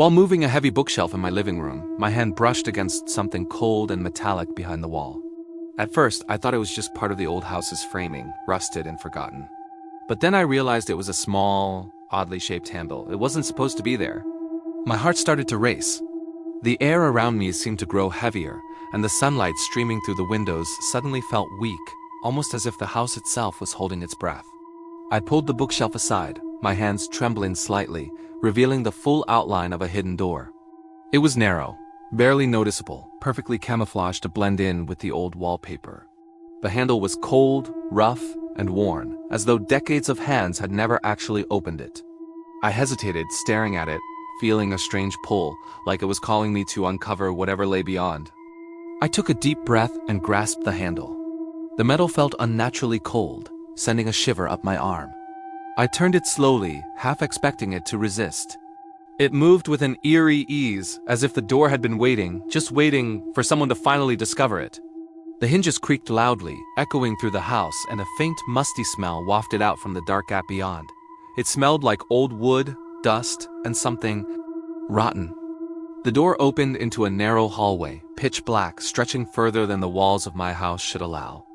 While moving a heavy bookshelf in my living room, my hand brushed against something cold and metallic behind the wall. At first, I thought it was just part of the old house's framing, rusted and forgotten. But then I realized it was a small, oddly shaped handle. It wasn't supposed to be there. My heart started to race. The air around me seemed to grow heavier, and the sunlight streaming through the windows suddenly felt weak, almost as if the house itself was holding its breath. I pulled the bookshelf aside, my hands trembling slightly, revealing the full outline of a hidden door. It was narrow, barely noticeable, perfectly camouflaged to blend in with the old wallpaper. The handle was cold, rough, and worn, as though decades of hands had never actually opened it. I hesitated, staring at it, feeling a strange pull, like it was calling me to uncover whatever lay beyond. I took a deep breath and grasped the handle. The metal felt unnaturally cold, sending a shiver up my arm. I turned it slowly, half expecting it to resist. It moved with an eerie ease, as if the door had been waiting, just waiting for someone to finally discover it. The hinges creaked loudly, echoing through the house, and a faint, musty smell wafted out from the dark gap beyond. It smelled like old wood, dust, and something rotten. The door opened into a narrow hallway, pitch black, stretching further than the walls of my house should allow.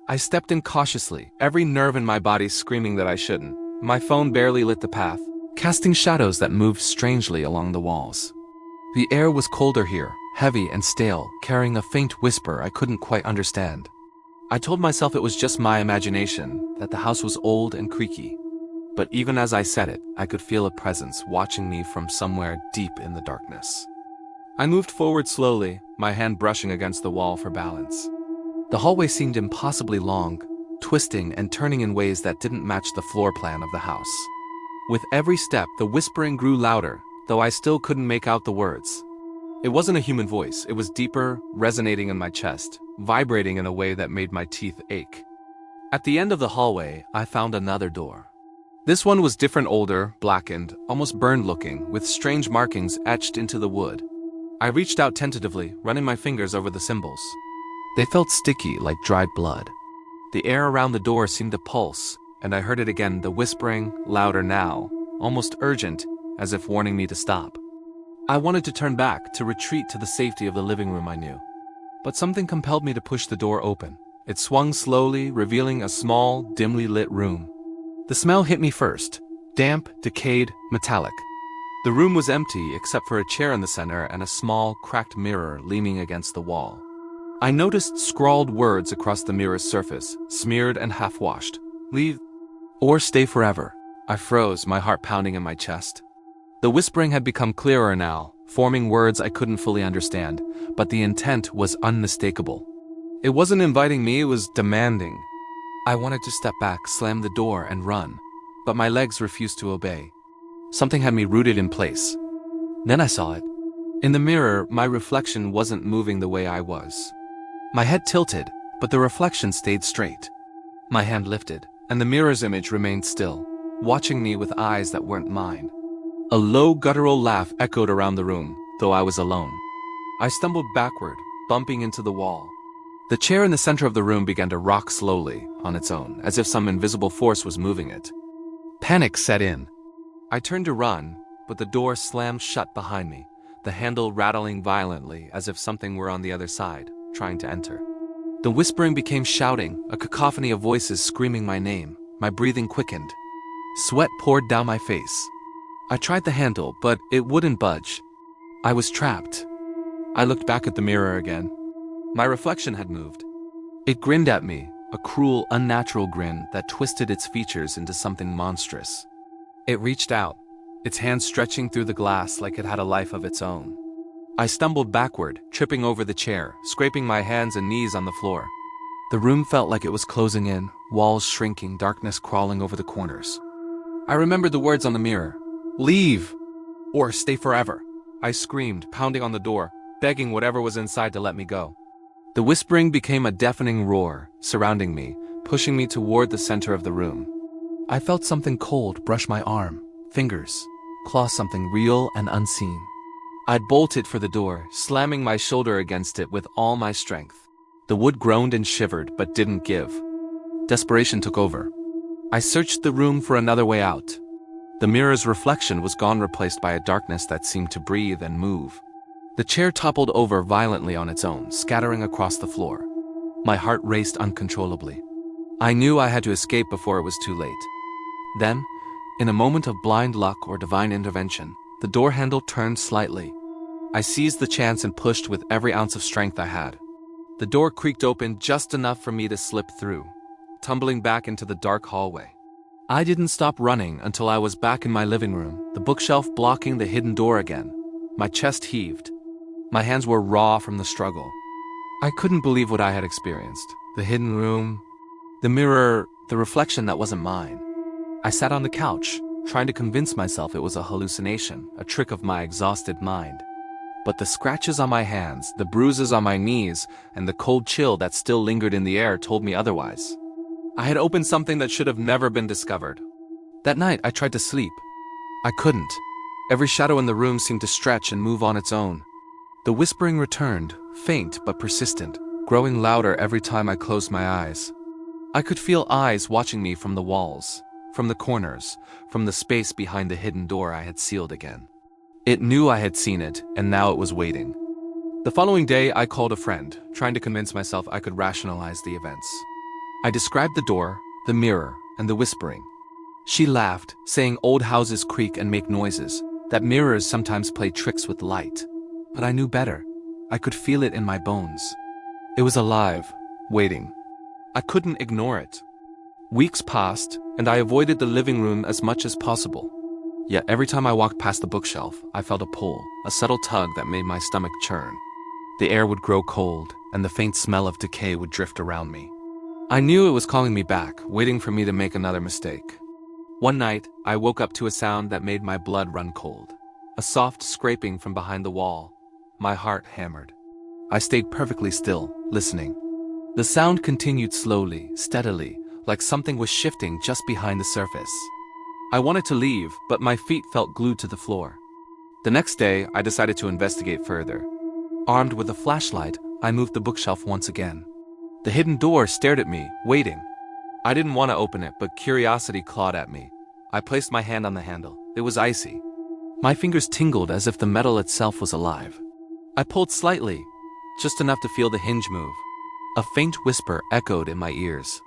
I stepped in cautiously, every nerve in my body screaming that I shouldn't. My phone barely lit the path, casting shadows that moved strangely along the walls. The air was colder here, heavy and stale, carrying a faint whisper I couldn't quite understand. I told myself it was just my imagination, that the house was old and creaky. But even as I said it, I could feel a presence watching me from somewhere deep in the darkness. I moved forward slowly, my hand brushing against the wall for balance. The hallway seemed impossibly long, twisting and turning in ways that didn't match the floor plan of the house. With every step, the whispering grew louder, though I still couldn't make out the words. It wasn't a human voice, it was deeper, resonating in my chest, vibrating in a way that made my teeth ache. At the end of the hallway, I found another door. This one was different, older, blackened, almost burned-looking, with strange markings etched into the wood. I reached out tentatively, running my fingers over the symbols. They felt sticky, like dried blood. The air around the door seemed to pulse, and I heard it again, the whispering, louder now, almost urgent, as if warning me to stop. I wanted to turn back, to retreat to the safety of the living room I knew. But something compelled me to push the door open. It swung slowly, revealing a small, dimly lit room. The smell hit me first, damp, decayed, metallic. The room was empty except for a chair in the center and a small, cracked mirror leaning against the wall. I noticed scrawled words across the mirror's surface, smeared and half-washed. Leave or stay forever. I froze, my heart pounding in my chest. The whispering had become clearer now, forming words I couldn't fully understand, but the intent was unmistakable. It wasn't inviting me, it was demanding. I wanted to step back, slam the door, and run, but my legs refused to obey. Something had me rooted in place. Then I saw it. In the mirror, my reflection wasn't moving the way I was. My head tilted, but the reflection stayed straight. My hand lifted, and the mirror's image remained still, watching me with eyes that weren't mine. A low, guttural laugh echoed around the room, though I was alone. I stumbled backward, bumping into the wall. The chair in the center of the room began to rock slowly, on its own, as if some invisible force was moving it. Panic set in. I turned to run, but the door slammed shut behind me, the handle rattling violently as if something were on the other side, trying to enter. The whispering became shouting, a cacophony of voices screaming my name. My breathing quickened. Sweat poured down my face. I tried the handle, but it wouldn't budge. I was trapped. I looked back at the mirror again. My reflection had moved. It grinned at me, a cruel, unnatural grin that twisted its features into something monstrous. It reached out, its hands stretching through the glass like it had a life of its own. I stumbled backward, tripping over the chair, scraping my hands and knees on the floor. The room felt like it was closing in, walls shrinking, darkness crawling over the corners. I remembered the words on the mirror. Leave! Or stay forever! I screamed, pounding on the door, begging whatever was inside to let me go. The whispering became a deafening roar, surrounding me, pushing me toward the center of the room. I felt something cold brush my arm, fingers, claw something real and unseen. I'd bolted for the door, slamming my shoulder against it with all my strength. The wood groaned and shivered, but didn't give. Desperation took over. I searched the room for another way out. The mirror's reflection was gone, replaced by a darkness that seemed to breathe and move. The chair toppled over violently on its own, scattering across the floor. My heart raced uncontrollably. I knew I had to escape before it was too late. Then, in a moment of blind luck or divine intervention, the door handle turned slightly. I seized the chance and pushed with every ounce of strength I had. The door creaked open just enough for me to slip through, tumbling back into the dark hallway. I didn't stop running until I was back in my living room, the bookshelf blocking the hidden door again. My chest heaved. My hands were raw from the struggle. I couldn't believe what I had experienced. The hidden room, the mirror, the reflection that wasn't mine. I sat on the couch, trying to convince myself it was a hallucination, a trick of my exhausted mind. But the scratches on my hands, the bruises on my knees, and the cold chill that still lingered in the air told me otherwise. I had opened something that should have never been discovered. That night, I tried to sleep. I couldn't. Every shadow in the room seemed to stretch and move on its own. The whispering returned, faint but persistent, growing louder every time I closed my eyes. I could feel eyes watching me from the walls, from the corners, from the space behind the hidden door I had sealed again. It knew I had seen it, and now it was waiting. The following day, I called a friend, trying to convince myself I could rationalize the events. I described the door, the mirror, and the whispering. She laughed, saying old houses creak and make noises, that mirrors sometimes play tricks with light. But I knew better. I could feel it in my bones. It was alive, waiting. I couldn't ignore it. Weeks passed, and I avoided the living room as much as possible. Yet every time I walked past the bookshelf, I felt a pull, a subtle tug that made my stomach churn. The air would grow cold, and the faint smell of decay would drift around me. I knew it was calling me back, waiting for me to make another mistake. One night, I woke up to a sound that made my blood run cold. A soft scraping from behind the wall. My heart hammered. I stayed perfectly still, listening. The sound continued slowly, steadily, like something was shifting just behind the surface. I wanted to leave, but my feet felt glued to the floor. The next day, I decided to investigate further. Armed with a flashlight, I moved the bookshelf once again. The hidden door stared at me, waiting. I didn't want to open it, but curiosity clawed at me. I placed my hand on the handle. It was icy. My fingers tingled as if the metal itself was alive. I pulled slightly, just enough to feel the hinge move. A faint whisper echoed in my ears.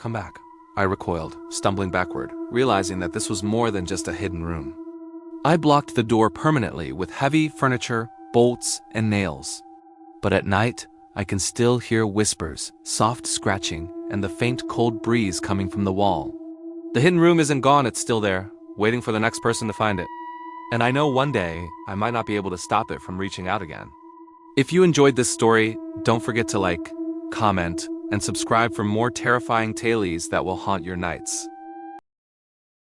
"Come back." I recoiled, stumbling backward, realizing that this was more than just a hidden room. I blocked the door permanently with heavy furniture, bolts, and nails. But at night, I can still hear whispers, soft scratching, and the faint cold breeze coming from the wall. The hidden room isn't gone, it's still there, waiting for the next person to find it. And I know one day, I might not be able to stop it from reaching out again. If you enjoyed this story, don't forget to like, comment, and subscribe for more terrifying tales that will haunt your nights.